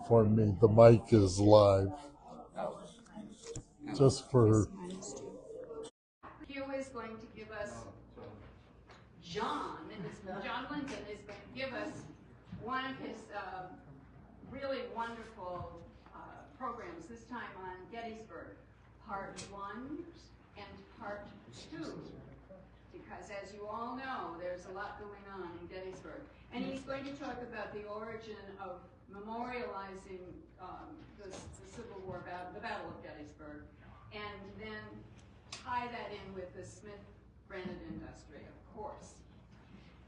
inform me the mic is live. Just for... Hugh is going to give us, John Linton is going to give us one of his really wonderful programs, this time on Gettysburg, part 1 and part 2. Because as you all know, there's a lot going on in Gettysburg. And he's going to talk about the origin of memorializing the Civil War battle, the Battle of Gettysburg, and then tie that in with the Smith granite industry, of course.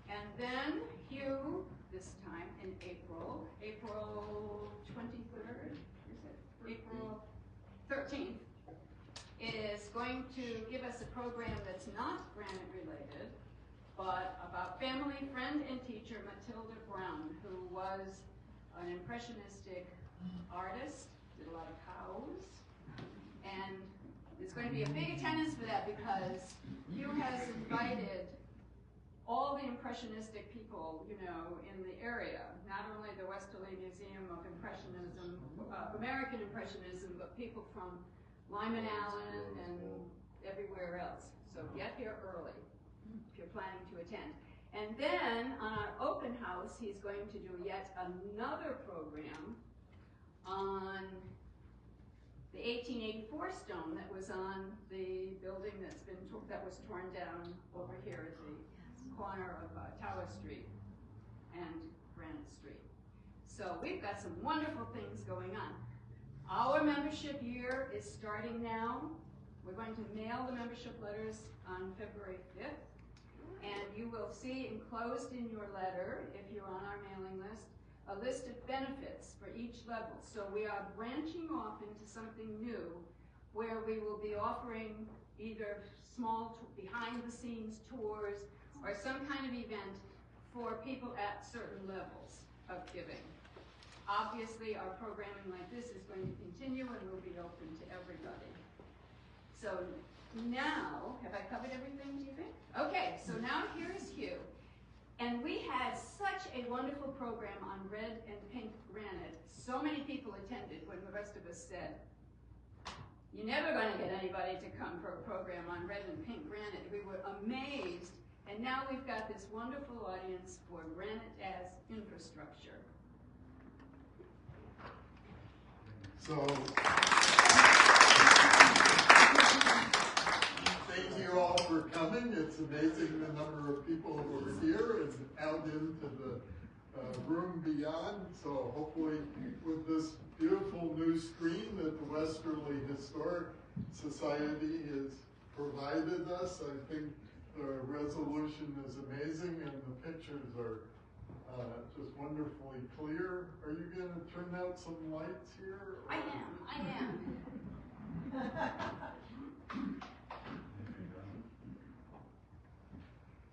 And then Hugh, this time in April 23rd, is it? April 13th, is going to give us a program that's not granite related, but about family friend and teacher Matilda Brown, who was an impressionistic artist, did a lot of cows, and there's going to be a big attendance for that because Hugh has invited all the impressionistic people, you know, in the area, not only the Westerly Museum of Impressionism, American Impressionism, but people from Lyman Allen and everywhere else. So get here early if you're planning to attend. And then on our open house, he's going to do yet another program on the 1884 stone that was on the building that was torn down over here at the corner of Tower Street and Granite Street. So we've got some wonderful things going on. Our membership year is starting now. We're going to mail the membership letters on February 5th. And you will see enclosed in your letter, if you're on our mailing list, a list of benefits for each level. So we are branching off into something new where we will be offering either small behind-the-scenes tours or some kind of event for people at certain levels of giving. Obviously, our programming like this is going to continue and will be open to everybody. So now, have I covered everything, do you think? Okay, so now here is Hugh. And we had such a wonderful program on red and pink granite. So many people attended when the rest of us said, you're never going to get anybody to come for a program on red and pink granite. We were amazed. And now we've got this wonderful audience for granite as infrastructure. So, thank you all for coming. It's amazing the number of people who are here and out into the room beyond. So hopefully with this beautiful new screen that the Westerly Historic Society has provided us, I think the resolution is amazing and the pictures are just wonderfully clear. Are you going to turn out some lights here? Or? I am.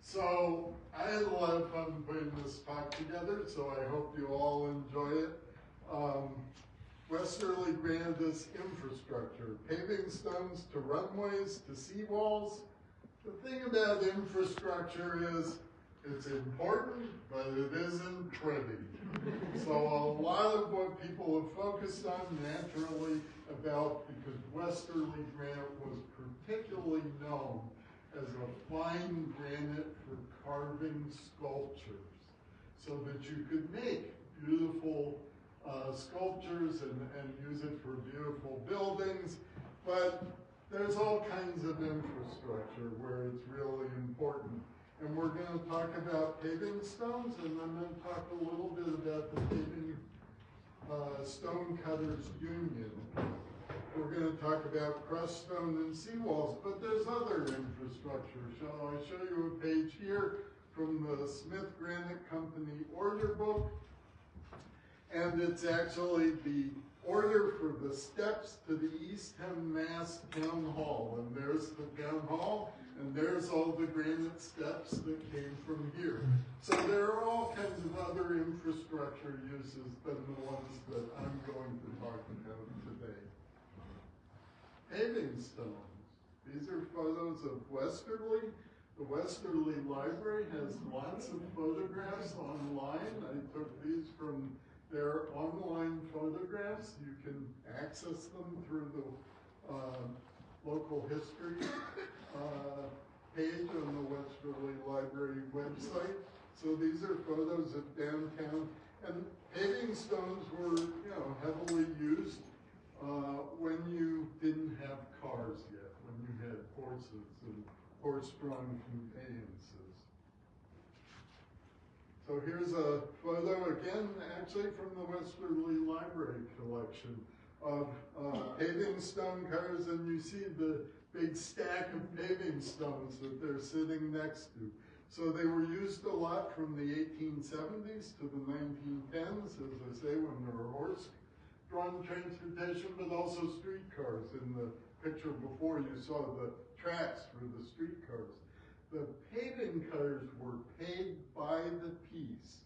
So I had a lot of fun putting this talk together, so I hope you all enjoy it. Westerly Granite's infrastructure, paving stones to runways to seawalls. The thing about infrastructure is it's important, but it isn't pretty. So a lot of what people have focused on naturally about, because Westerly Granite was particularly known as a fine granite for carving sculptures, so that you could make beautiful sculptures and use it for beautiful buildings. But there's all kinds of infrastructure where it's really important. And we're going to talk about paving stones, and I'm going to talk a little bit about the Paving Stone Cutters Union. We're going to talk about crushed stone and seawalls, but there's other infrastructure. Shall I show you a page here from the Smith Granite Company order book? And it's actually the order for the steps to the Eastham, Mass. Town Hall. And there's the town hall, and there's all the granite steps that came from here. So there are all kinds of other infrastructure uses than the ones that I'm going to talk about today. Paving stones. These are photos of Westerly. The Westerly Library has lots of photographs online. I took these from their online photo archives. You can access them through the local history page on the Westerly Library website. So these are photos of downtown. And paving stones were, heavily used when you didn't have cars yet, when you had horses and horse-drawn conveyances. So here's a photo, again, actually from the Westerly Library collection of paving stone cars, and you see the big stack of paving stones that they're sitting next to. So they were used a lot from the 1870s to the 1910s, as I say, when there were horse-drawn transportation, but also streetcars. In the picture before, you saw the tracks for the streetcars. The paving cars were paid by the piece.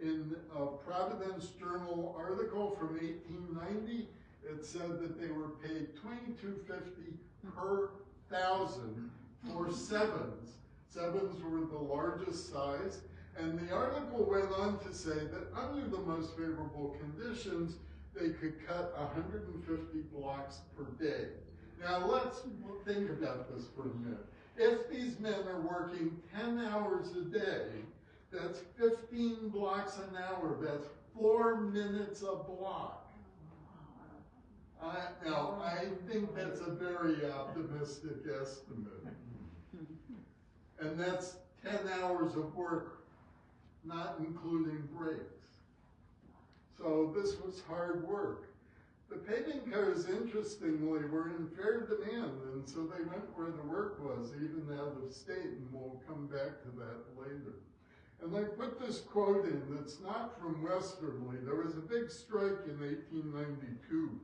In a Providence Journal article from 1890, it said that they were paid $22.50 per thousand for sevens. Sevens were the largest size, and the article went on to say that under the most favorable conditions, they could cut 150 blocks per day. Now let's think about this for a minute. If these men are working 10 hours a day, that's 15 blocks an hour. That's 4 minutes a block. Now, I think that's a very optimistic estimate. And that's 10 hours of work, not including breaks. So this was hard work. The paving cars, interestingly, were in fair demand, and so they went where the work was, even out of state, and we'll come back to that later. And I put this quote in that's not from Westerly. There was a big strike in 1892,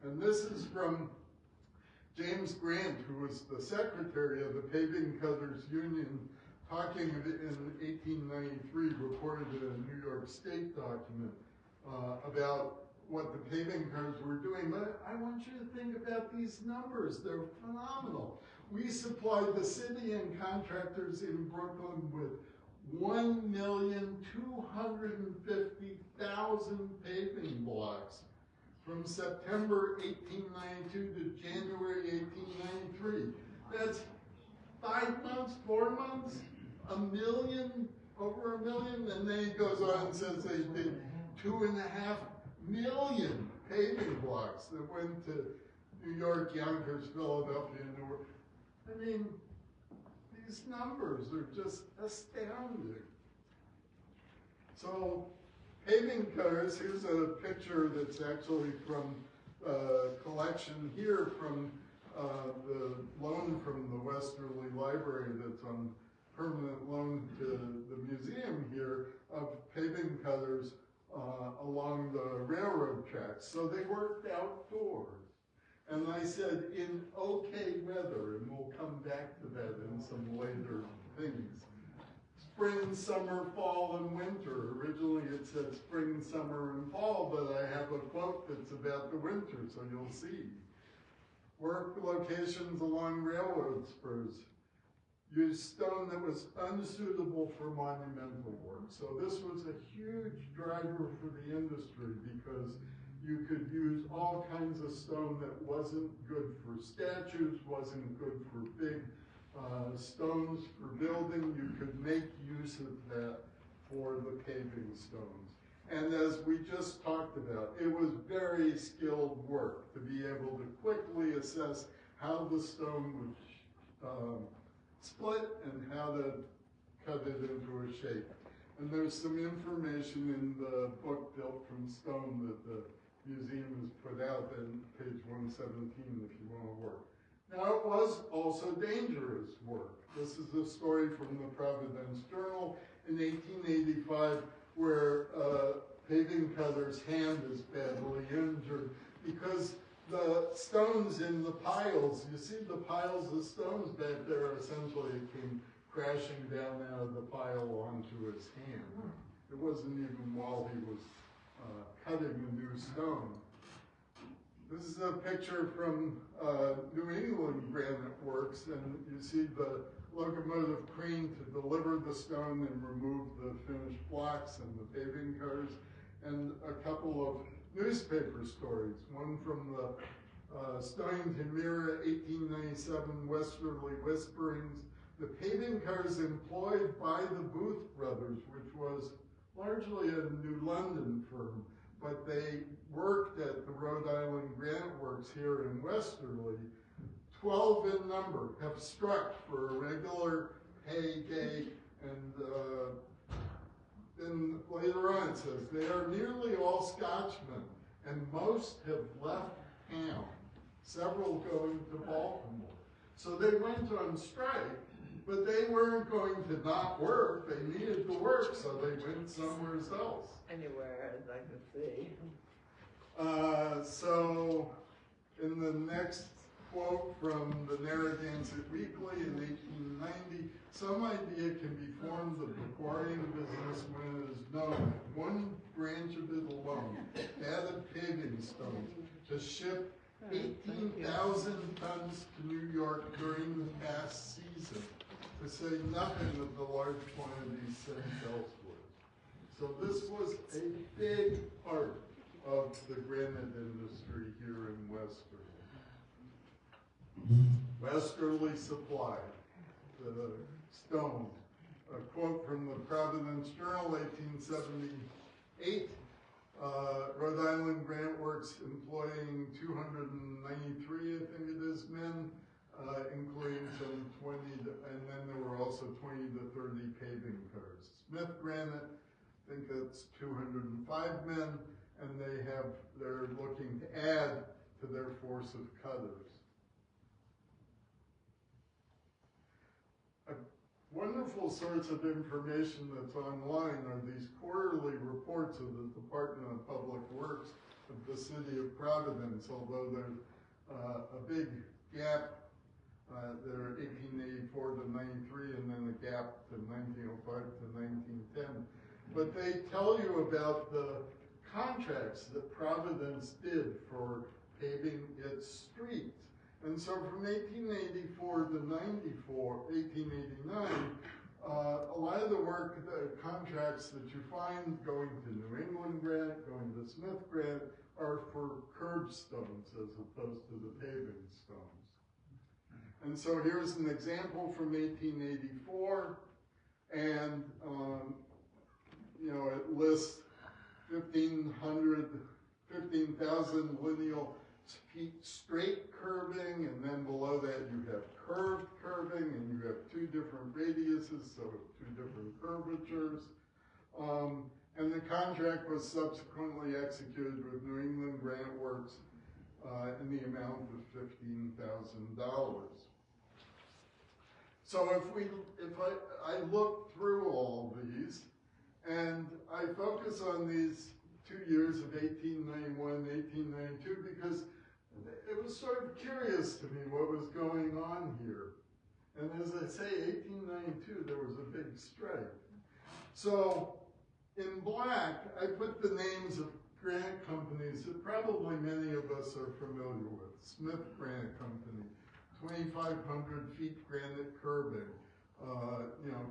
and this is from James Grant, who was the secretary of the Paving Cutters Union, talking in 1893, reported in a New York State document about what the paving cars were doing. But I want you to think about these numbers. They're phenomenal. We supplied the city and contractors in Brooklyn with 1,250,000 paving blocks from September 1892 to January 1893. That's 5 months, 4 months, a million, over a million. And then he goes on and says they did 2.5 million paving blocks that went to New York, Yonkers, Philadelphia, Newark. I mean, these numbers are just astounding. So, paving cars, here's a picture that's actually from a collection here from the loan from the Westerly Library that's on permanent loan to the museum here of paving cutters along the railroad tracks. So they worked outdoors. And I said in okay weather, and we'll come back to that in some later things. Spring, summer, fall, and winter. Originally it said spring, summer, and fall, but I have a quote that's about the winter, so you'll see. Work locations along railroad spurs. Used stone that was unsuitable for monumental work. So this was a huge driver for the industry because you could use all kinds of stone that wasn't good for statues, wasn't good for big stones for building. You could make use of that for the paving stones. And as we just talked about, it was very skilled work to be able to quickly assess how the stone would split and how to cut it into a shape. And there's some information in the book Built from Stone that the museum has put out in page 117 if you want to work. Now it was also dangerous work. This is a story from the Providence Journal in 1885 where paving cutter's hand is badly injured because the stones in the piles, you see the piles of stones back there, essentially it came crashing down out of the pile onto his hand. It wasn't even while he was cutting a new stone. This is a picture from New England Granite Works, and you see the locomotive crane to deliver the stone and remove the finished blocks and the paving cars, and a couple of newspaper stories. One from the Stonington Mirror, 1897, Westerly Whisperings. The paving cars employed by the Booth brothers, which was largely a New London firm, but they worked at the Rhode Island Granite Works here in Westerly, 12 in number, have struck for a regular pay day, and then later on it says, they are nearly all Scotchmen, and most have left town, several going to Baltimore. So they went on strike, but they weren't going to not work. They needed to work, so they went somewhere else. Anywhere, as I could see. So in the next quote from the Narragansett Weekly in 1890, some idea can be formed of the quarrying business when it is known that one branch of it alone, that of paving stones, has shipped 18,000 tons to New York during the past season, to say nothing of the large quantities sent elsewhere. So this was a big part of the granite industry here in Westerly. Westerly supplied the stone. A quote from the Providence Journal, 1878, Rhode Island Granite Works employing 293, I think it is, men, including some 20, and then there were also 20 to 30 paving cars. Smith Granite, I think that's 205 men, and they're looking to add to their force of cutters. A wonderful source of information that's online are these quarterly reports of the Department of Public Works of the City of Providence, although there's a big gap. They're 1884 to 93, and then a gap to 1905 to 1910. But they tell you about the contracts that Providence did for paving its streets. And so from 1884 to 1889, a lot of the work, the contracts that you find going to New England Granite, going to Smith Granite, are for curbstones as opposed to the paving stones. And so here's an example from 1884, and it lists 15,000 lineal feet straight curving, and then below that you have curved curving, and you have two different radiuses, so two different curvatures. And the contract was subsequently executed with New England Granite Works in the amount of $15,000. So if I look through all these, and I focus on these 2 years of 1891, 1892, because it was sort of curious to me what was going on here. And as I say, 1892, there was a big strike. So in black, I put the names of granite companies that probably many of us are familiar with. Smith Granite Company, 2,500 feet granite curbing.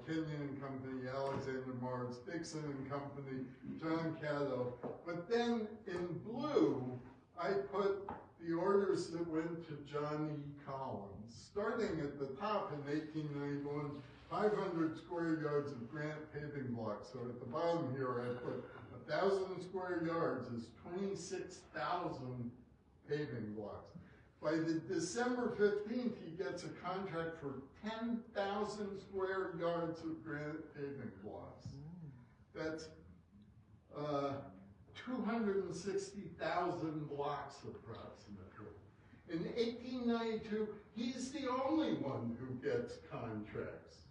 Kenyon and Company, Alexander Mars, Dixon and Company, John Caddo. But then in blue, I put the orders that went to John E. Collins. Starting at the top in 1891, 500 square yards of granite paving blocks. So at the bottom here, I put 1,000 square yards is 26,000 paving blocks. By the December 15th, he gets a contract for 10,000 square yards of granite paving blocks. That's 260,000 blocks approximately. In 1892, he's the only one who gets contracts.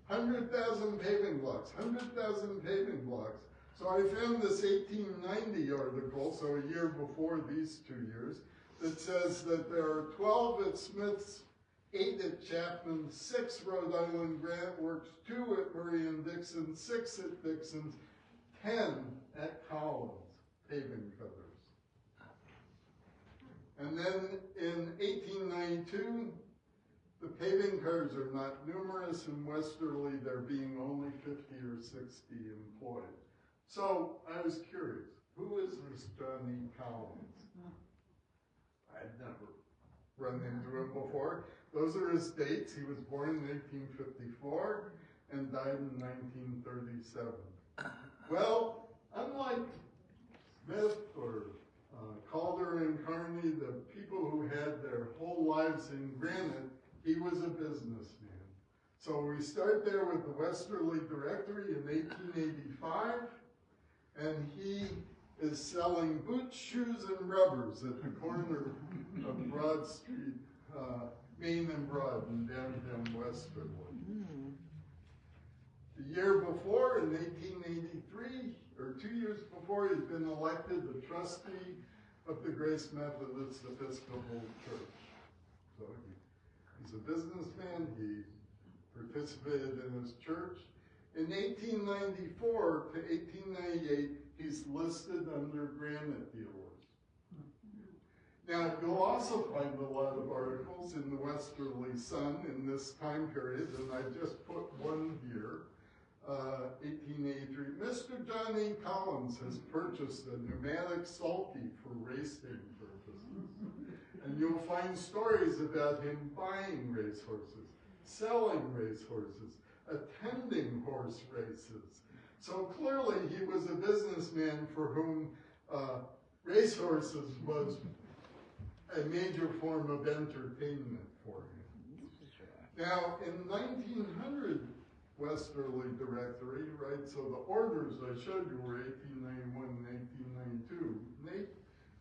100,000 paving blocks, 100,000 paving blocks. So I found this 1890 article, so a year before these 2 years, that says that there are 12 at Smith's, 8 at Chapman, 6 Rhode Island Granite Works, 2 at Murray and Dixon, 6 at Dixon's, 10 at Collins, paving cutters. And then in 1892, the paving cars are not numerous in Westerly, there being only 50 or 60 employed. So I was curious, Who is this John E. Collins? I'd never run into him before. Those are his dates. He was born in 1854 and died in 1937. Well, unlike Smith or Calder and Carney, the people who had their whole lives in Granite, he was a businessman. So we start there with the Westerly Directory in 1885, and he is selling boots, shoes, and rubbers at the corner of Broad Street, Main and Broad in downtown Westerly. The year before, in 1883, or 2 years before, he's been elected the trustee of the Grace Methodist Episcopal Church. So he's a businessman. He participated in his church. In 1894 to 1898, he's listed under Granite dealers. Now, you'll also find a lot of articles in the Westerly Sun in this time period, and I just put one here. 1883, Mr. John E. Collins has purchased a pneumatic sulky for racing purposes. And you'll find stories about him buying racehorses, selling racehorses, attending horse races. So clearly he was a businessman for whom racehorses was a major form of entertainment for him. Now, in 1900, Westerly Directory, right? So the orders I showed you were 1891 and 1892. In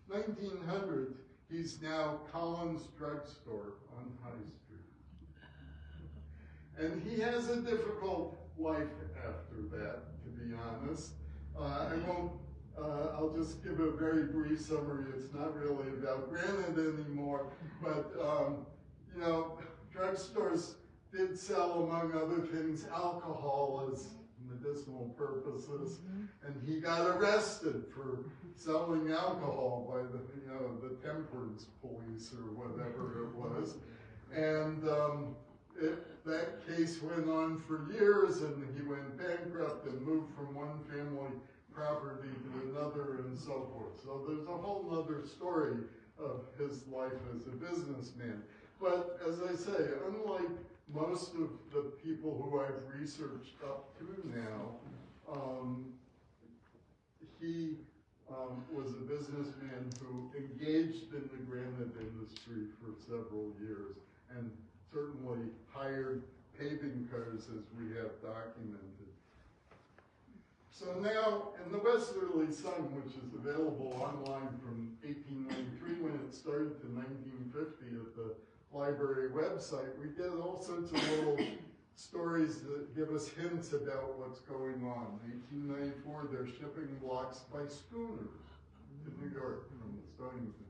1900, he's now Collins Drugstore on High Street. And he has a difficult life after that, to be honest. I'll just give a very brief summary. It's not really about Granite anymore, but, you know, drugstores did sell, among other things, alcohol as medicinal purposes, and he got arrested for selling alcohol by the temperance police or whatever it was, and that case went on for years, and he went bankrupt and moved from one family property to another and so forth. So there's a whole other story of his life as a businessman. But as I say, unlike most of the people who I've researched up to now, he was a businessman who engaged in the granite industry for several years and certainly hired paving cars, as we have documented. So now, in the Westerly Sun, which is available online from 1893 when it started to 1950 at the library website, we get all sorts of little stories that give us hints about what's going on. In 1894, they're shipping blocks by schooners to New York from Stonington.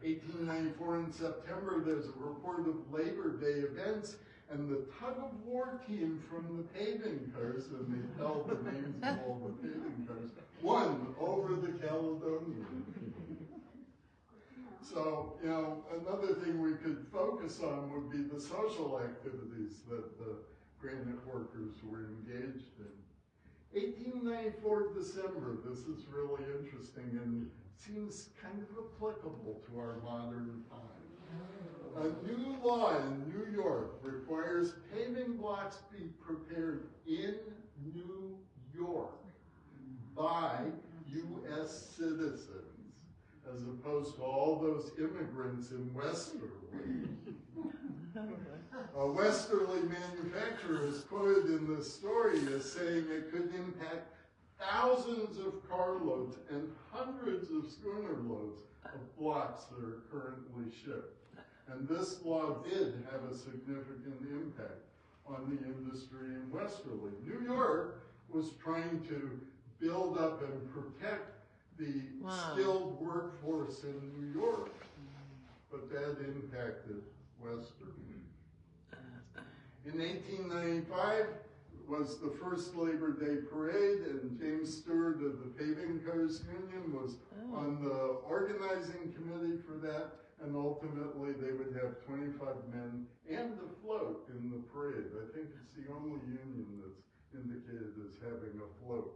1894 in September, there's a report of Labor Day events, and the tug-of-war team from the paving cars, and they tell the names of all the paving cars, won over the Caledonian. So, you know, another thing we could focus on would be the social activities that the granite workers were engaged in. 1894 December, this is really interesting and seems kind of applicable to our modern time. A new law in New York requires paving blocks be prepared in New York by U.S. citizens, as opposed to all those immigrants in Westerly. A Westerly manufacturer is quoted in this story as saying it could impact thousands of carloads and hundreds of schooner loads of blocks that are currently shipped. And this law did have a significant impact on the industry in Westerly. New York was trying to build up and protect the skilled workforce in New York, but that impacted Westerly. In 1895 was the first Labor Day parade, and James Stewart of the Paving Cars Union was on the organizing committee for that, and ultimately they would have 25 men and a float in the parade. I think it's the only union that's indicated as having a float.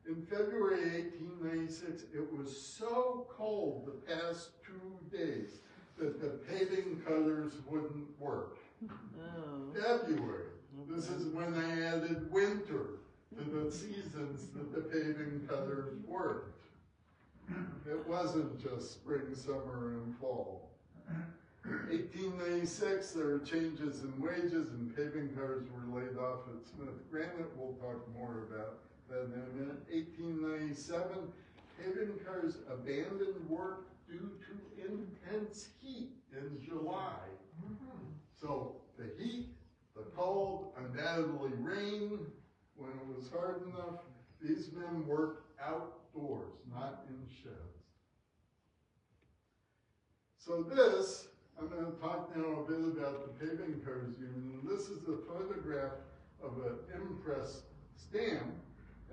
In February 1896, it was so cold the past 2 days that the paving cutters wouldn't work. Oh. February. This is when they added winter to the seasons that the paving cutters worked. It wasn't just spring, summer, and fall. 1896, there were changes in wages and paving cutters were laid off at Smith Granite. We'll talk more about that in a minute. 1897, paving cutters abandoned work due to intense heat in July. So the heat, the cold, undoubtedly rain, when it was hard enough, these men worked outdoors, not in sheds. So this, I'm going to talk now a bit about the Paving Cutters Union. This is a photograph of an impress stamp,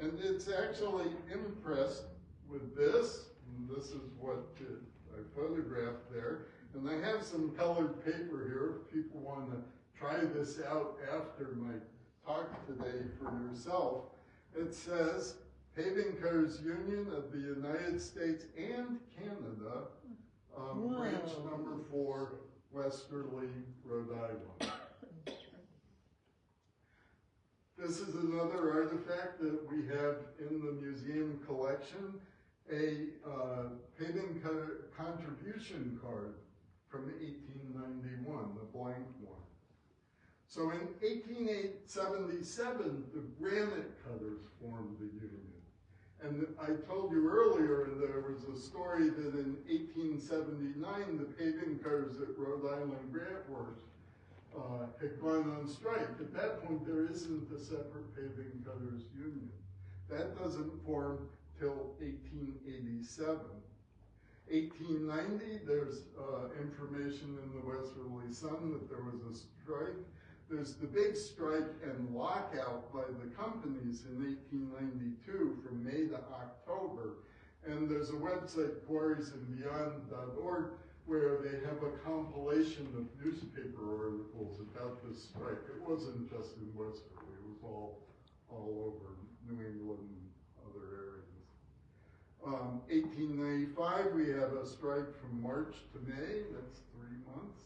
and it's actually impressed with this, and this is what I photographed there. And I have some colored paper here if people want to try this out after my talk today for yourself. It says, Paving Cutters Union of the United States and Canada, branch number 4, Westerly, Rhode Island. This is another artifact that we have in the museum collection, a paving cutter contribution card from 1891, the blank one. So in 1877, the Granite cutters formed the union. And I told you earlier there was a story that in 1879, the paving cutters at Rhode Island Granite Works had gone on strike. At that point, there isn't a separate paving cutters union. That doesn't form till 1887. 1890, there's information in the Westerly Sun that there was a strike. There's the big strike and lockout by the companies in 1892 from May to October. And there's a website, quarriesandbeyond.org, where they have a compilation of newspaper articles about this strike. It wasn't just in Westerly, it was all over New England and other areas. 1895, we have a strike from March to May, that's 3 months.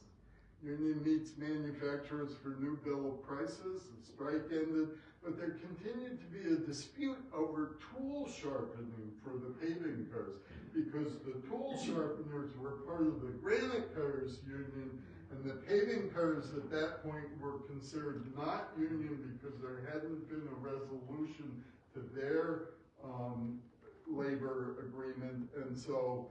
Union meets manufacturers for new bill of prices. The strike ended, but there continued to be a dispute over tool sharpening for the paving cutters because the tool sharpeners were part of the Granite Cutters Union, and the paving cutters at that point were considered not union because there hadn't been a resolution to their labor agreement, and so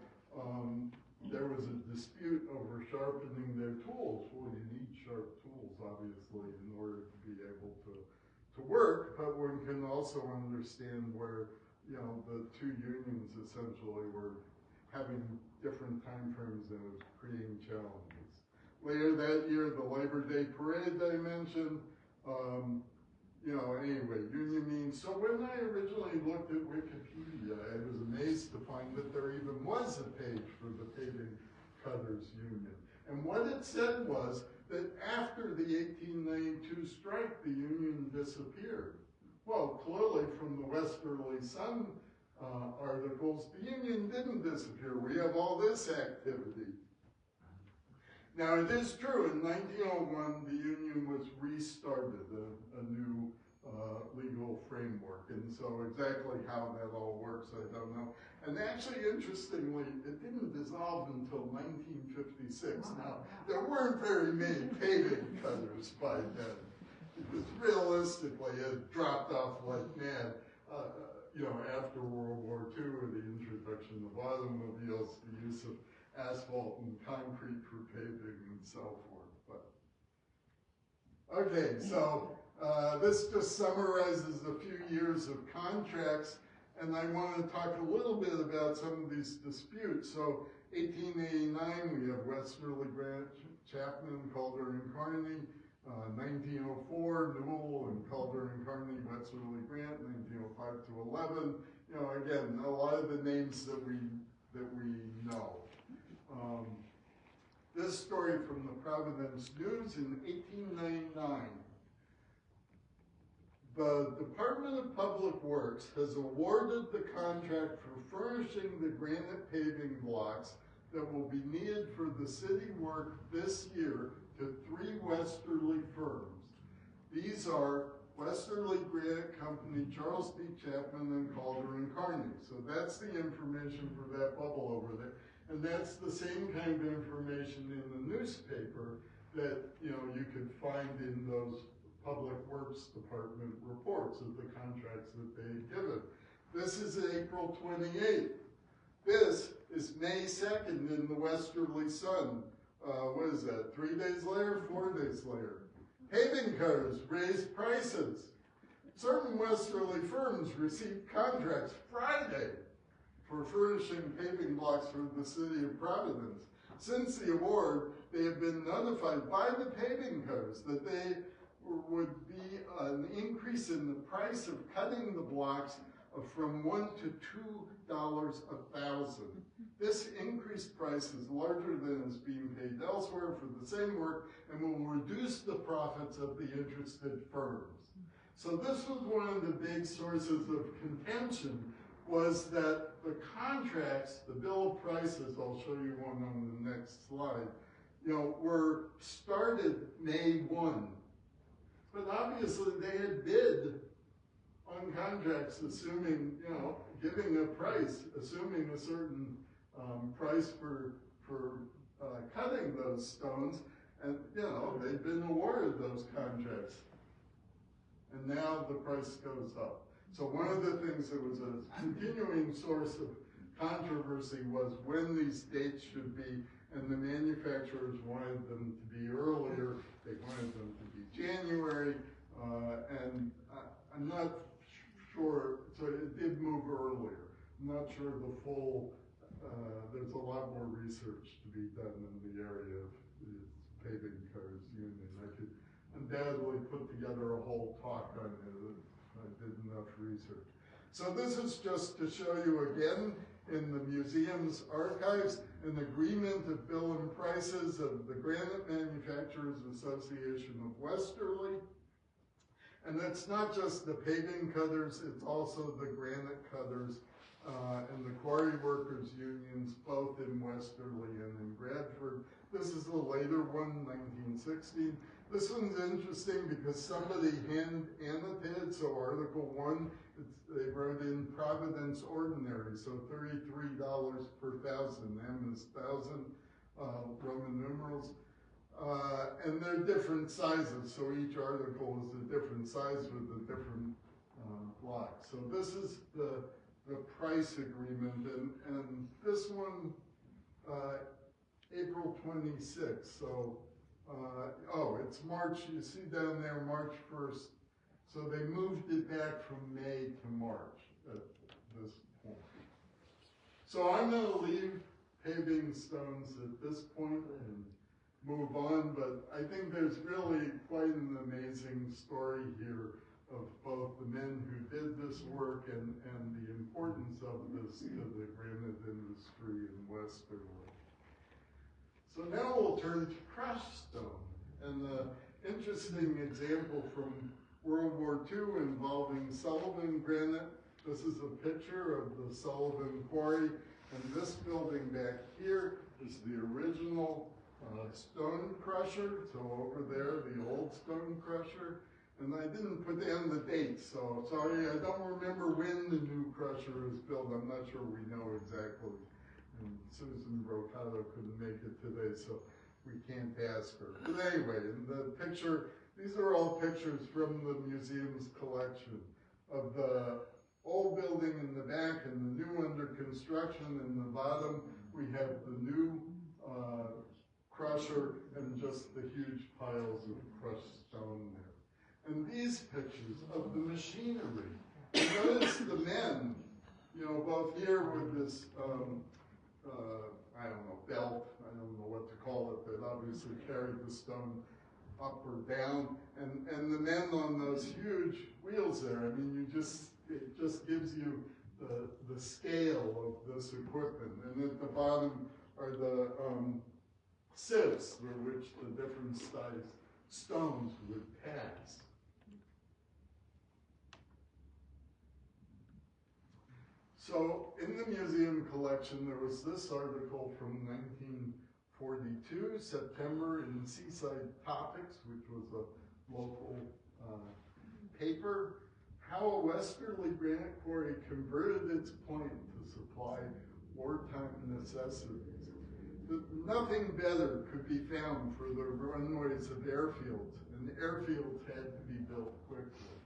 there was a dispute over sharpening their tools. Well, you need sharp tools, obviously, in order to be able to work, but one can also understand where, you know, the two unions essentially were having different time frames and it was creating challenges. Later that year, the Labor Day parade that I mentioned, you know, anyway, union means, so when I originally looked at Wikipedia, I was amazed to find that there even was a page for the Paving Cutters Union. And what it said was that after the 1892 strike, the union disappeared. Well, clearly from the Westerly Sun articles, the union didn't disappear. We have all this activity. Now, it is true, in 1901, the union was restarted, a new legal framework, and so exactly how that all works, I don't know. And actually, interestingly, it didn't dissolve until 1956. Now, there weren't very many paving cutters by then, because realistically, it dropped off like mad, you know, after World War II, or the introduction of automobiles, the use of asphalt and concrete for paving and so forth. But okay, so this just summarizes a few years of contracts, and I want to talk a little bit about some of these disputes. So 1889, we have Westerly, Grant, Chapman, Calder and Carney. 1904, Newell and Calder and Carney, Westerly, Grant. 1905 to 11. You know, again, a lot of the names that we know. This story from the Providence News in 1899. the Department of Public Works has awarded the contract for furnishing the granite paving blocks that will be needed for the city work this year to 3 Westerly firms. These are Westerly Granite Company, Charles D. Chapman, and Calder and Carney. So that's the information for that bubble over there. And that's the same kind of information in the newspaper that you could find in those Public Works Department reports of the contracts that they had given. This is April 28th. This is May 2nd in the Westerly Sun. What is that, 3 days later, 4 days later? Paving cutters raised prices. Certain Westerly firms received contracts Friday for furnishing paving blocks for the city of Providence. Since the award, they have been notified by the paving cutters that they would be an increase in the price of cutting the blocks from $1 to $2 a thousand. This increased price is larger than is being paid elsewhere for the same work and will reduce the profits of the interested firms. So this was one of the big sources of contention, was that the contracts, the bill of prices, I'll show you one on the next slide, were started May 1. But obviously they had bid on contracts assuming, giving a price, assuming a certain price for cutting those stones, and they've been awarded those contracts. And now the price goes up. So one of the things that was a continuing source of controversy was when these dates should be, and the manufacturers wanted them to be earlier, they wanted them to be January, and I'm not sure, so it did move earlier. I'm not sure the full, there's a lot more research to be done in the area of the paving cutters union. I could undoubtedly put together a whole talk on it if I did enough research. So this is just to show you again in the museum's archives an agreement of bill and prices of the Granite Manufacturers Association of Westerly. And it's not just the paving cutters, it's also the granite cutters and the quarry workers unions, both in Westerly and in Bradford. This is the later one, 1916. This one's interesting because somebody hand annotated, so Article 1, they wrote in Providence Ordinary, so $33 per thousand, M is 1,000, Roman numerals. And they're different sizes, so each article is a different size with a different block. So this is the price agreement, and this one, April 26th, so, it's March, you see down there, March 1st. So they moved it back from May to March at this point. So I'm gonna leave paving stones at this point and move on, but I think there's really quite an amazing story here of both the men who did this work and the importance of this to the granite industry in Westerly. So now we'll turn to crushed stone, and the interesting example from World War II involving Sullivan granite. This is a picture of the Sullivan quarry, and this building back here is the original stone crusher. So over there, the old stone crusher. And I didn't put down the date, so sorry, I don't remember when the new crusher was built. I'm not sure we know exactly. And Susan Brocato couldn't make it today, so we can't ask her. But anyway, in the picture, these are all pictures from the museum's collection of the old building in the back and the new under construction. In the bottom, we have the new crusher and just the huge piles of crushed stone there. And these pictures of the machinery. Notice the men, both here with this, I don't know, belt, I don't know what to call it, that obviously carried the stone up or down, and the men on those huge wheels there. I mean, it just gives you the scale of this equipment. And at the bottom are the sieves through which the different size stones would pass. So in the museum collection, there was this article from 1942, September, in Seaside Topics, which was a local paper, how a Westerly granite quarry converted its point to supply wartime necessities. Nothing better could be found for the runways of airfields, and airfields had to be built quickly.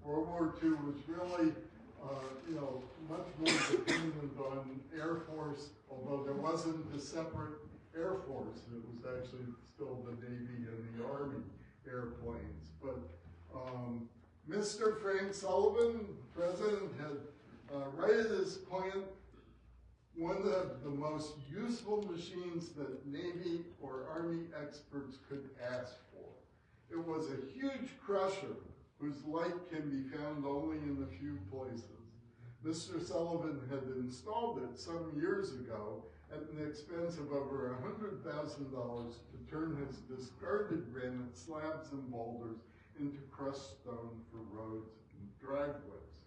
World War II was really, much more dependent on Air Force, although there wasn't a separate Air Force. It was actually still the Navy and the Army airplanes. But Mr. Frank Sullivan, president, had right at his plant one of the most useful machines that Navy or Army experts could ask for. It was a huge crusher whose like can be found only in a few places. Mr. Sullivan had installed it some years ago at an expense of over $100,000 to turn his discarded granite slabs and boulders into crushed stone for roads and driveways.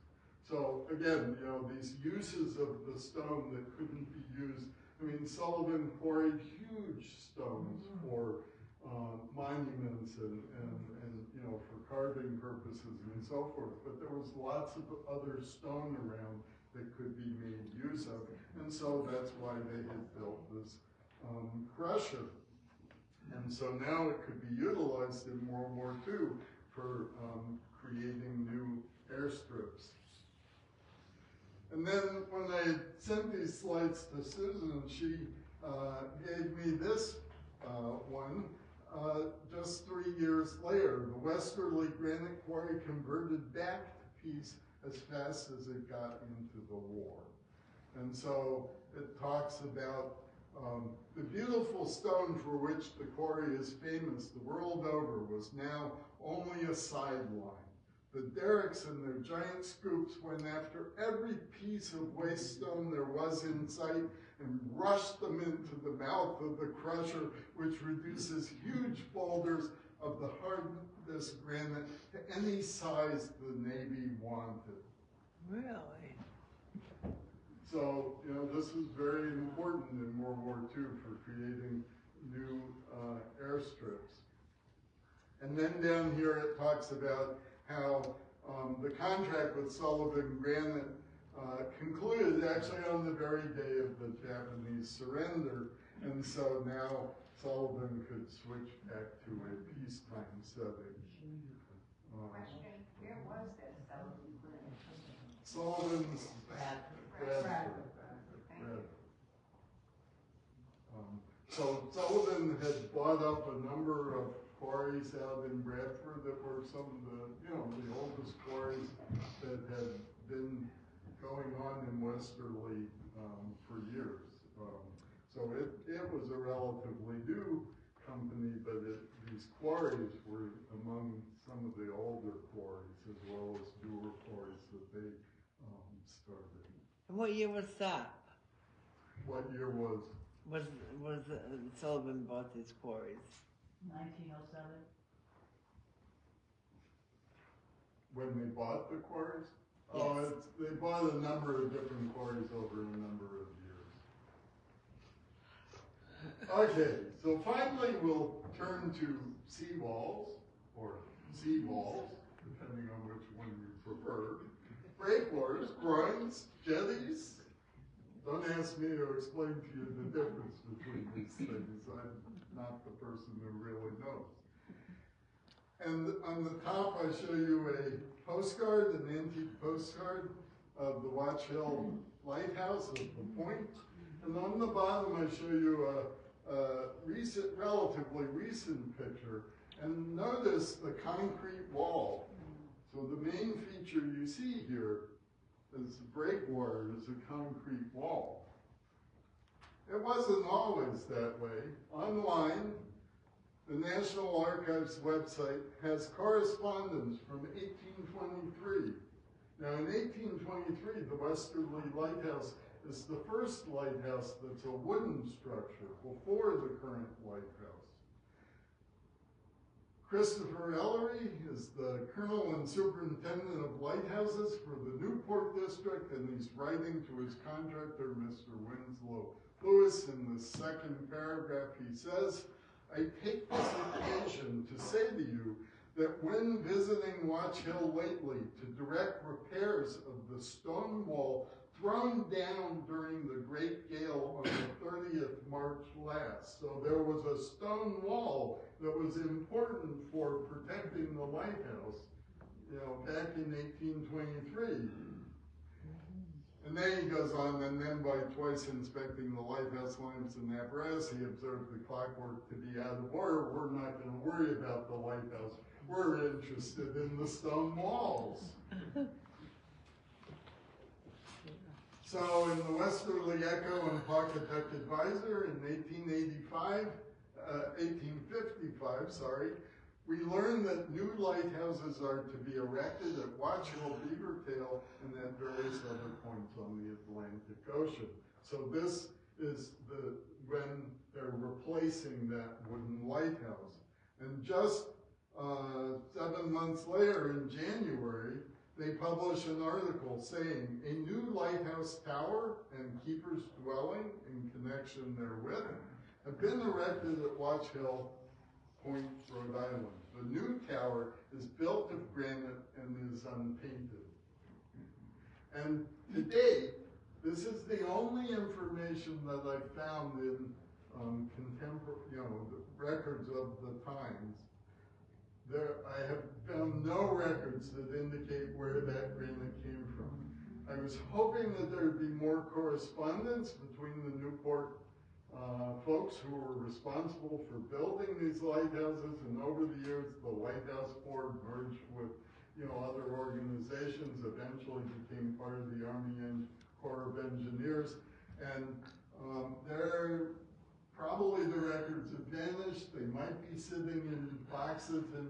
So again, these uses of the stone that couldn't be used. I mean, Sullivan quarried huge stones for monuments and for carving purposes and so forth. But there was lots of other stone around that could be made use of. And so that's why they had built this crusher. And so now it could be utilized in World War II for creating new airstrips. And then when I sent these slides to Susan, she gave me this one just 3 years later. The Westerly granite quarry converted back to peace as fast as it got into the war. And so it talks about the beautiful stone for which the quarry is famous the world over was now only a sideline. The derricks and their giant scoops went after every piece of waste stone there was in sight and rushed them into the mouth of the crusher, which reduces huge boulders of the hardest granite to any size the Navy wanted. Really? So, this was very important in World War II for creating new airstrips. And then down here it talks about how the contract with Sullivan Granite concluded actually on the very day of the Japanese surrender, and so now Sullivan could switch back to a peacetime setting. Question, where was that Sullivan Granite? Sullivan's Bradford. So Sullivan had bought up a number of quarries out in Bradford that were some of the oldest quarries that had been going on in Westerly for years. So it was a relatively new company, but these quarries were among some of the older quarries as well as newer quarries that they started. And what year was that? What year was? Was Sullivan bought these quarries? 1907. When they bought the quarries? Yes. Oh, they bought a number of different quarries over a number of years. Okay, so finally we'll turn to seawalls, or seawalls, depending on which one you prefer. Breakwaters, groins, jetties. Don't ask me to explain to you the difference between these things. I'm not the person who really knows. And on the top, I show you a postcard, an antique postcard of the Watch Hill Lighthouse at the point. And on the bottom, I show you a relatively recent picture. And notice the concrete wall. So the main feature you see here is the breakwater is a concrete wall. It wasn't always that way. Online, the National Archives website has correspondence from 1823. Now in 1823, the Westerly Lighthouse is the first lighthouse that's a wooden structure before the current lighthouse. Christopher Ellery is the Colonel and Superintendent of Lighthouses for the Newport District, and he's writing to his contractor, Mr. Winslow Lewis. In the second paragraph, he says, I take this occasion to say to you that when visiting Watch Hill lately to direct repairs of the stone wall thrown down during the great gale on the 30th March last. So there was a stone wall that was important for protecting the lighthouse, back in 1823. And then he goes on, and then by twice inspecting the lighthouse lamps and apparatus, he observed the clockwork to be out of order. We're not going to worry about the lighthouse. We're interested in the stone walls. So in the Westerly Echo and Pawcatuck Advisor in 1855, we learned that new lighthouses are to be erected at Watch Hill, Beavertail, and at various other points on the Atlantic Ocean. So this is when they're replacing that wooden lighthouse. And just 7 months later, in January, they publish an article saying a new lighthouse tower and keeper's dwelling in connection therewith have been erected at Watch Hill Point, Rhode Island. The new tower is built of granite and is unpainted. And to date, this is the only information that I found in contemporary, the records of the times. I have found no records that indicate where that granite came from. I was hoping that there would be more correspondence between the Newport folks who were responsible for building these lighthouses, and over the years, the Lighthouse Board merged with, other organizations, eventually became part of the Army Corps of Engineers, and probably the records have vanished. They might be sitting in boxes in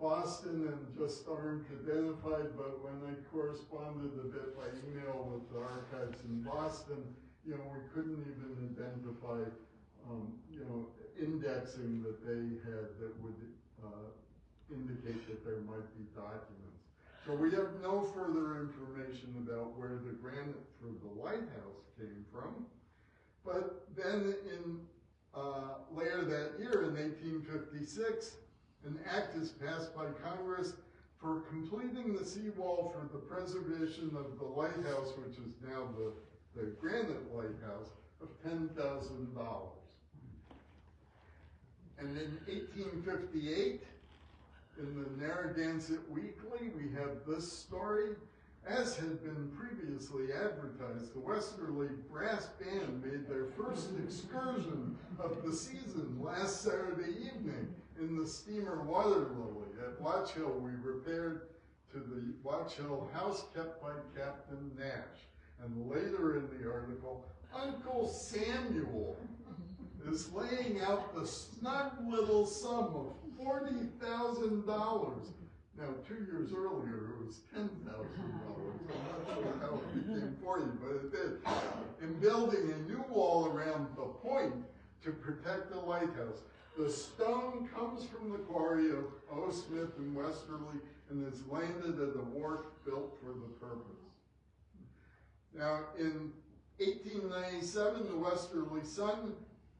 Boston and just aren't identified, but when I corresponded a bit by email with the archives in Boston, we couldn't even identify, indexing that they had that would indicate that there might be documents. So we have no further information about where the granite for the lighthouse came from. But then later that year, in 1856, an act is passed by Congress for completing the seawall for the preservation of the lighthouse, which is now the Granite Lighthouse, of $10,000. And in 1858, in the Narragansett Weekly, we have this story. As had been previously advertised, the Westerly Brass Band made their first excursion of the season last Saturday evening in the steamer Waterlily. At Watch Hill, we repaired to the Watch Hill house kept by Captain Nash. And later in the article, Uncle Samuel is laying out the snug little sum of $40,000. Now, 2 years earlier, it was $10,000. I'm not sure how it became 40, but it did. In building a new wall around the point to protect the lighthouse. The stone comes from the quarry of O. Smith and Westerly and is landed at a wharf built for the purpose. Now, in 1897, the Westerly Sun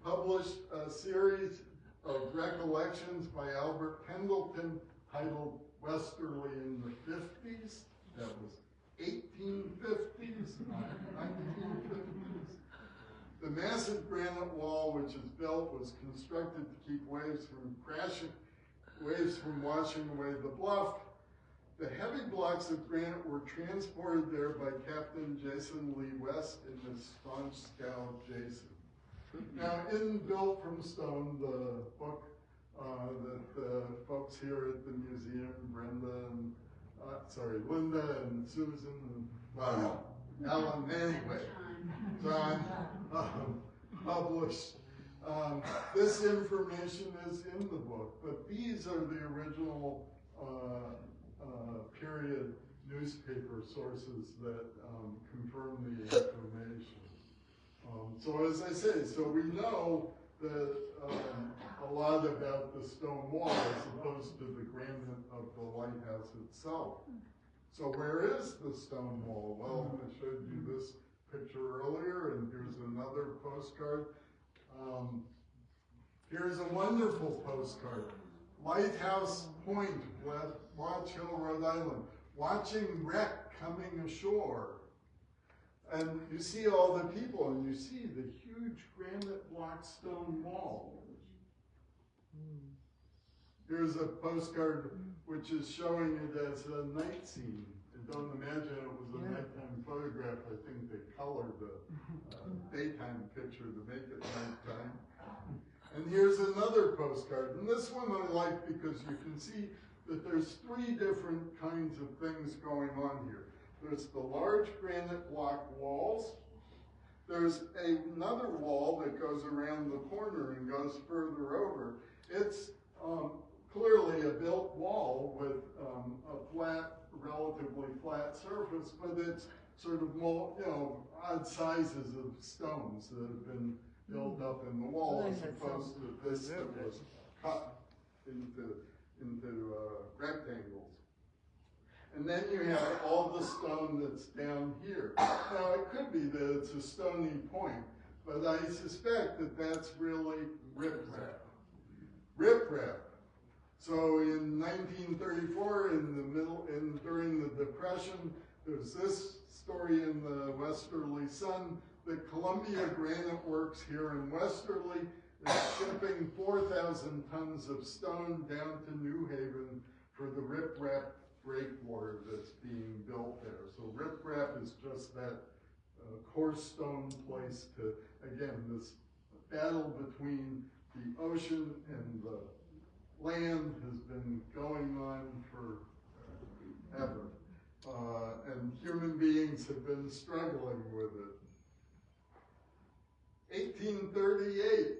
published a series of recollections by Albert Pendleton titled Westerly in the 50s. That was 1850s, not 1950s. The massive granite wall which is built was constructed to keep waves from washing away the bluff. The heavy blocks of granite were transported there by Captain Jason Lee West in the staunch scow Jason. Now, in Built from Stone, the book that the folks here at the museum, Linda and Susan and Alan, anyway, John, published. This information is in the book, but these are the original period newspaper sources that confirm the information. So as I say, so we know a lot about the stone wall as opposed to the granite of the lighthouse itself. So where is the stone wall? Well, I showed you this picture earlier, and here's another postcard. Here's a wonderful postcard. Lighthouse Point, Watch Hill, Rhode Island. Watching wreck coming ashore. And you see all the people, and you see the huge granite block stone wall. Here's a postcard which is showing it as a night scene. I don't imagine it was a nighttime photograph. I think they colored the daytime picture to make it nighttime. And here's another postcard. And this one I like because you can see that there's three different kinds of things going on here. There's the large granite block walls. There's another wall that goes around the corner and goes further over. It's clearly a built wall with a flat, relatively flat surface, but it's sort of more, odd sizes of stones that have been built up in the wall as opposed to this that was cut into rectangles. And then you have all the stone that's down here. Now, it could be that it's a stony point, but I suspect that that's really riprap. Riprap. So in 1934, during the Depression, there's this story in the Westerly Sun that Columbia Granite Works here in Westerly is shipping 4,000 tons of stone down to New Haven for the riprap breakwater that's being built there. So riprap is just that coarse stone place to, again, this battle between the ocean and the land has been going on forever. And human beings have been struggling with it. 1838,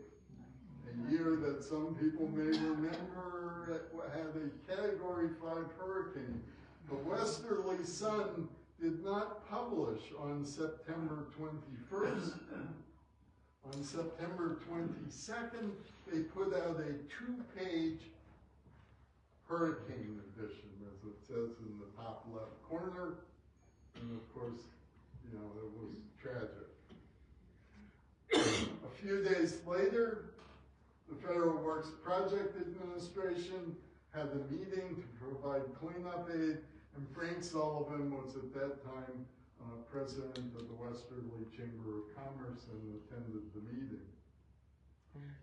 a year that some people may remember had a Category 5 hurricane. The Westerly Sun did not publish on September 21st. On September 22nd, they put out a 2-page hurricane edition, as it says in the top left corner. And of course, it was tragic. A few days later, the Federal Works Project Administration had a meeting to provide cleanup aid, and Frank Sullivan was at that time president of the Westerly Chamber of Commerce and attended the meeting.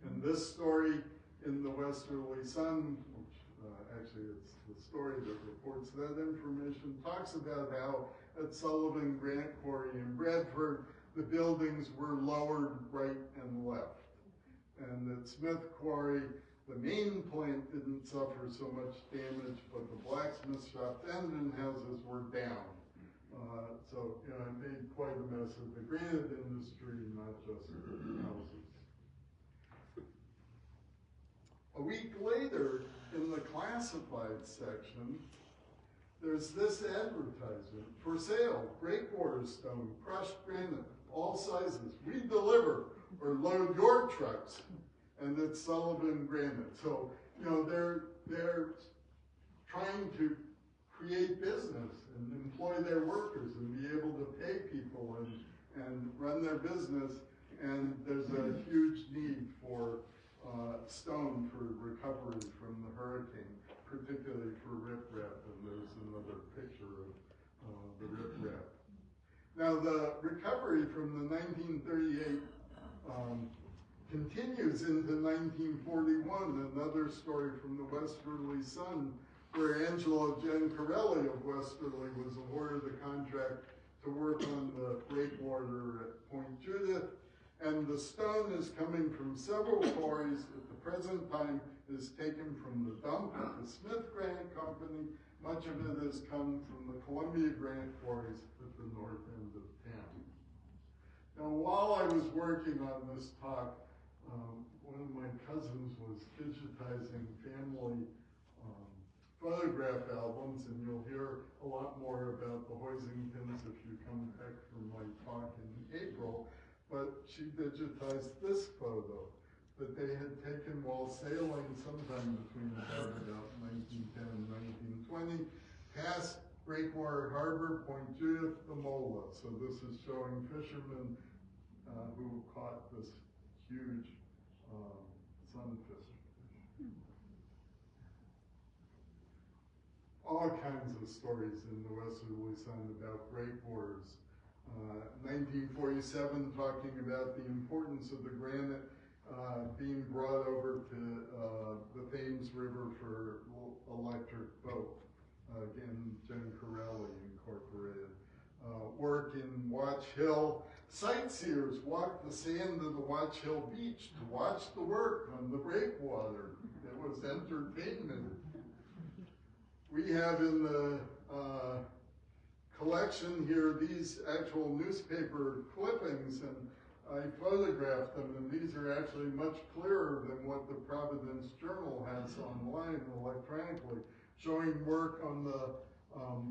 And this story in the Westerly Sun, which actually it's the story that reports that information, talks about how at Sullivan Granite Quarry in Bradford, the buildings were lowered right and left. And at Smith Quarry, the main plant didn't suffer so much damage, but the blacksmith shop engine houses were down. So, it made quite a mess of the granite industry, not just the houses. A week later, in the classified section, there's this advertisement: for sale, breakwater stone, crushed granite, all sizes. We deliver or load your trucks. And it's Sullivan Granite. So, they're trying to create business and employ their workers and be able to pay people and run their business. And there's a huge need for stone for recovery from the hurricane, particularly for riprap. And there's another picture of the riprap. Now, the recovery from the 1938 continues into 1941, another story from the Westerly Sun, where Angelo Giancarelli of Westerly was awarded the contract to work on the breakwater at Point Judith, and the stone is coming from several quarries. At the present time, it is taken from the dump at the Smith Granite Company. Much of it has come from the Columbia Granite Quarries at the north end of town. Now, while I was working on this talk, one of my cousins was digitizing family photograph albums, and you'll hear a lot more about the Hoisingtons if you come back from my talk in April, but she digitized this photo. that they had taken while sailing sometime between about 1910 and 1920, past Breakwater Harbor, Point Judith, the Mola. So this is showing fishermen who caught this huge sunfish. All kinds of stories in the Westerly Sun about breakwaters. 1947, talking about the importance of the Granite being brought over to the Thames River for electric boat. Again, Jen Corelli incorporated. Work in Watch Hill. Sightseers walk the sand of the Watch Hill beach to watch the work on the breakwater. It was entertainment. We have in the collection here these actual newspaper clippings, and I photographed them, and these are actually much clearer than what the Providence Journal has online electronically, showing work on the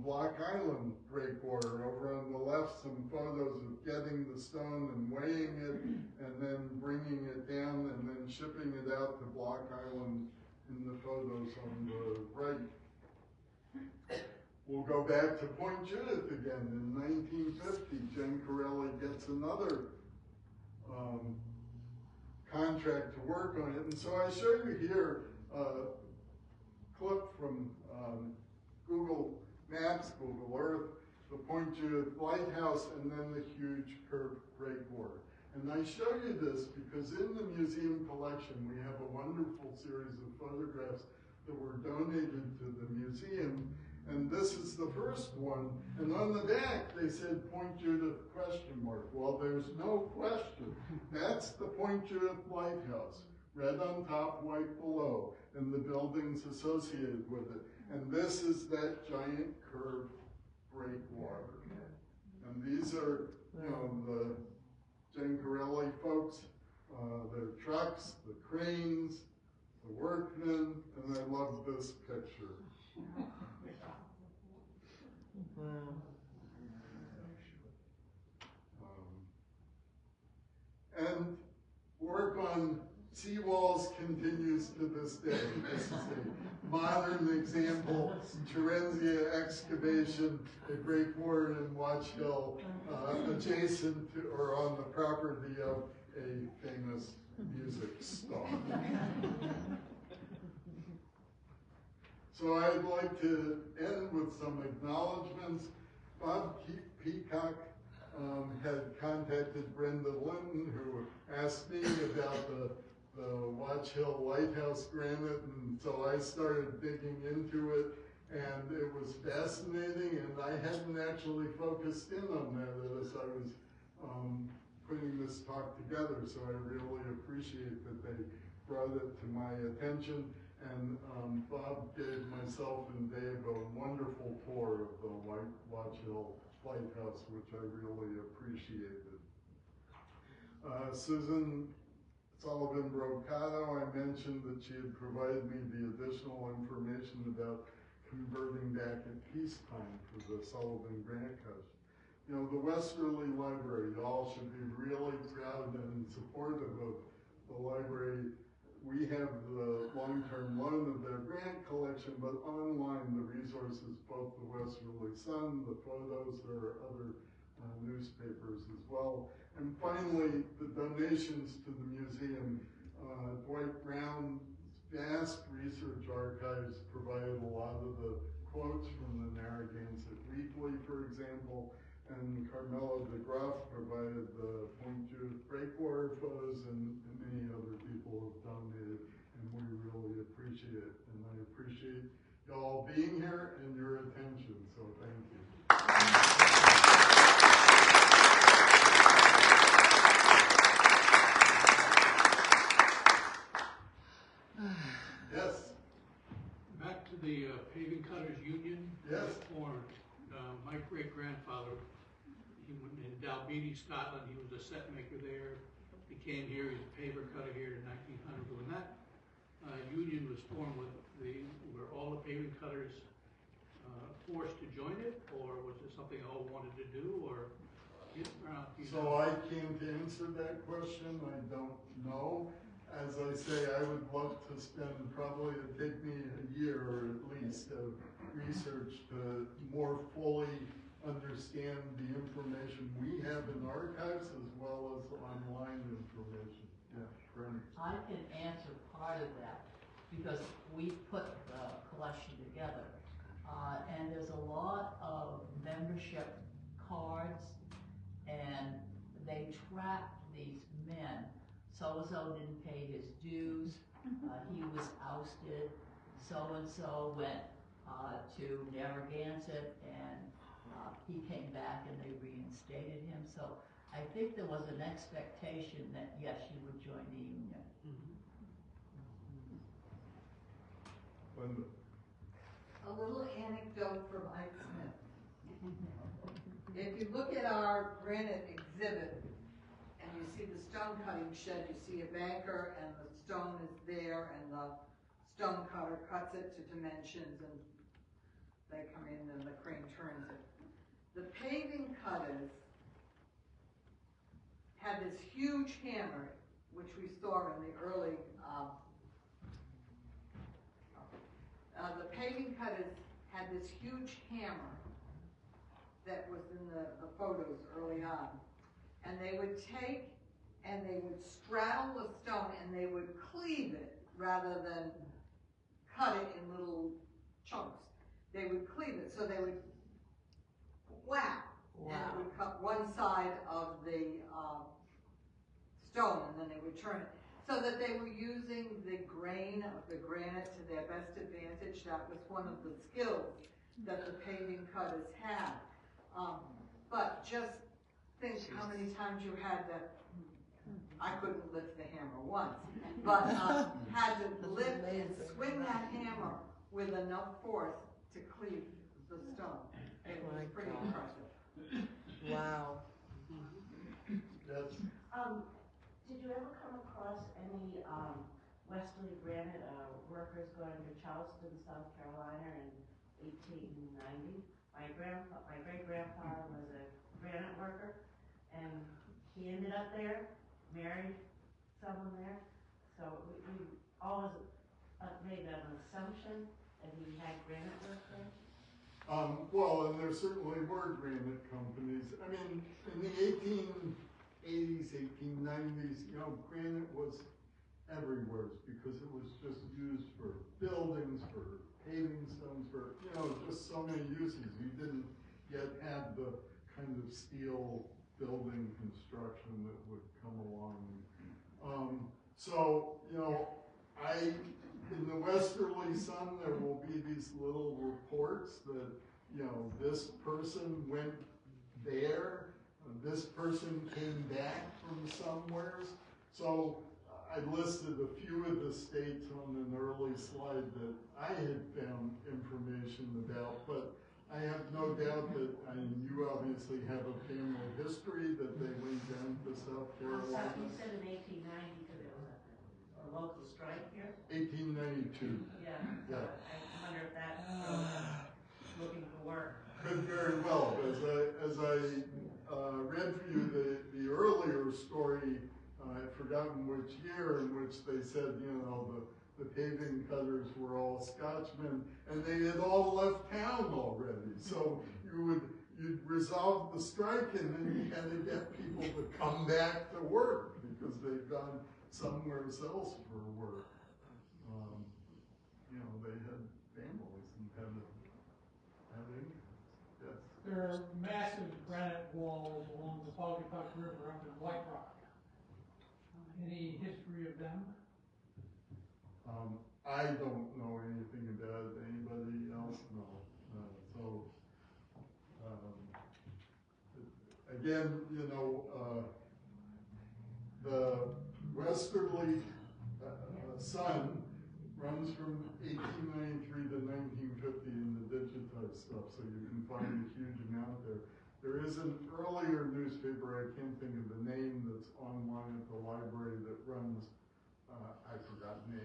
Block Island breakwater. Over on the left, some photos of getting the stone and weighing it, and then bringing it down, and then shipping it out to Block Island in the photos on the right. We'll go back to Point Judith again. In 1950, Jen Corelli gets another contract to work on it. And so I show you here a clip from Google Maps, Google Earth, the Point Judith Lighthouse, and then the huge curved breakwater. And I show you this because in the museum collection, we have a wonderful series of photographs that were donated to the museum. And this is the first one. And on the back, they said Point Judith ? Well, there's no question. That's the Point Judith Lighthouse. Red on top, white below, and the buildings associated with it. And this is that giant curved breakwater. And these are, you know, the Jen Corelli folks, their trucks, the cranes, the workmen, and I love this picture. And work on seawalls continues to this day. This is a modern example, Terenzia excavation, a breakwater in Watch Hill, adjacent to or on the property of a famous music star. So I'd like to end with some acknowledgments. Bob Peacock had contacted Brenda Linton, who asked me about the Watch Hill Lighthouse Granite, and so I started digging into it, and it was fascinating, and I hadn't actually focused in on that as I was putting this talk together, so I really appreciate that they brought it to my attention. And Bob gave myself and Dave a wonderful tour of the Watch Hill Lighthouse, which I really appreciated. Susan Sullivan Brocato, I mentioned that she had provided me the additional information about converting back at peacetime for the Sullivan Granite Coast. You know, the Westerly Library, y'all should be really proud and supportive of the library. We have the long-term loan of their grant collection, but online the resources, both the Westerly Sun, the photos, there are other newspapers as well. And finally, the donations to the museum. Dwight Brown's vast research archives provided a lot of the quotes from the Narragansett Weekly, for example, and Carmela de Graaf provided the Point Judith breakwater photos, and many other people have donated, and we really appreciate it. And I appreciate y'all being here and your attention, so thank you. Yes? Back to the Paving Cutters Union. Yes. My great-grandfather, he went in Dalbeattie, Scotland. He was a set maker there. He came here, he was a paver cutter here in 1900. When that union was formed, were all the paving cutters forced to join it, or was it something they all wanted to do, or? So I can't answer that question. I don't know. as I say, I would love to spend, probably it'd take me a year or at least of research to more fully understand the information we have in archives as well as online information. Yeah, Granite. I can answer part of that because we put the collection together. And there's a lot of membership cards and they track these men. So-and-so didn't pay his dues, he was ousted, so-and-so went to Narragansett and he came back and they reinstated him. So I think there was an expectation that, yes, you would join the union. Linda. A little anecdote from Mike Smith. If you look at our Granite exhibit and you see the stone cutting shed, you see a banker and the stone is there and the stone cutter cuts it to dimensions and they come in and the crane turns it. The paving cutters had this huge hammer, which we saw in the early, the paving cutters had this huge hammer that was in the photos early on. And they would take and they would straddle the stone and they would cleave it rather than cut it in little chunks. They would cleave it, so they would whack, and it would cut one side of the stone, and then they would turn it. So that they were using the grain of the granite to their best advantage. That was one of the skills that the paving cutters had. But just think how many times you had to, I couldn't lift the hammer once, but had to lift and swing that hammer with enough force to cleave the stone. It was pretty impressive. Wow. Yes. Did you ever come across any Westerly granite workers going to Charleston, South Carolina in 1890? My great-grandfather was a granite worker, and he ended up there, married someone there. So we always made an assumption that he had granite work there. Well, and there certainly were granite companies. I mean, in the 1880s, 1890s, you know, granite was everywhere because it was just used for buildings, for paving stones, for, you know, just so many uses. You didn't yet have the kind of steel building construction that would come along. So, you know, in the Westerly Sun, there will be these little reports that, you know, this person went there, this person came back from somewheres. So I listed a few of the states on an early slide that I had found information about, but I have no doubt that, I mean, you obviously have a family history that they went down to South Carolina. You said in 1890 because it was a local strike here? 1892. Yeah. Yeah. I wonder if that's looking for work. Could very well. As I read for you the earlier story, I've forgotten which year, in which they said, you know, the paving cutters were all Scotchmen, and they had all left town already. So you'd resolve the strike, and then you had to get people to come back to work because they'd gone somewhere else for work. You know, they had families and had incomes. Yes. There are massive granite walls along the Pawcatuck River up in White Rock. Any history of them? I don't know anything about it. Anybody else? No. Again, you know, the Westerly Sun runs from 1893 to 1950 in the digitized stuff, so you can find a huge amount there. There is an earlier newspaper, I can't think of the name, that's online at the library that runs, I've forgotten, the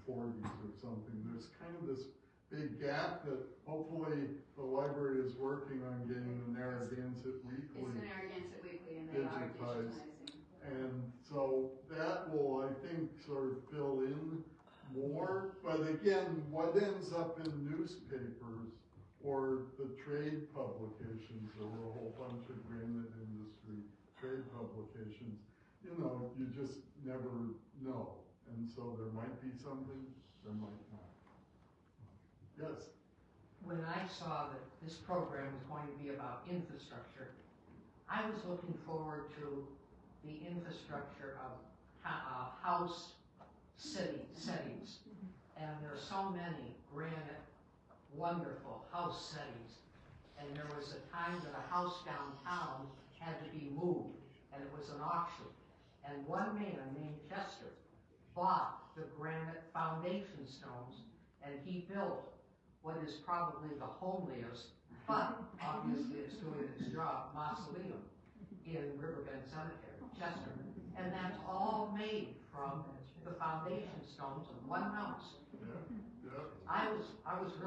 1840s or something. There's kind of this big gap that hopefully the library is working on getting the Narragansett Weekly. It's the Narragansett Weekly, and they are digitized. digitizing. And so that will, I think, sort of again, what ends up in newspapers or the trade publications, there were a whole bunch of granite industry trade publications, you know, you just never know. And so there might be something, there might not. Yes? When I saw that this program was going to be about infrastructure, I was looking forward to the infrastructure of house settings. And there are so many granite, wonderful house settings. And there was a time that a house downtown had to be moved, and it was an auction. And one man named Chester bought the granite foundation stones, and he built what is probably the homeliest, but obviously it's doing its job, mausoleum in Riverbend Cemetery, Chester. And that's all made from the foundation stones of one house. Yeah, yeah. I was really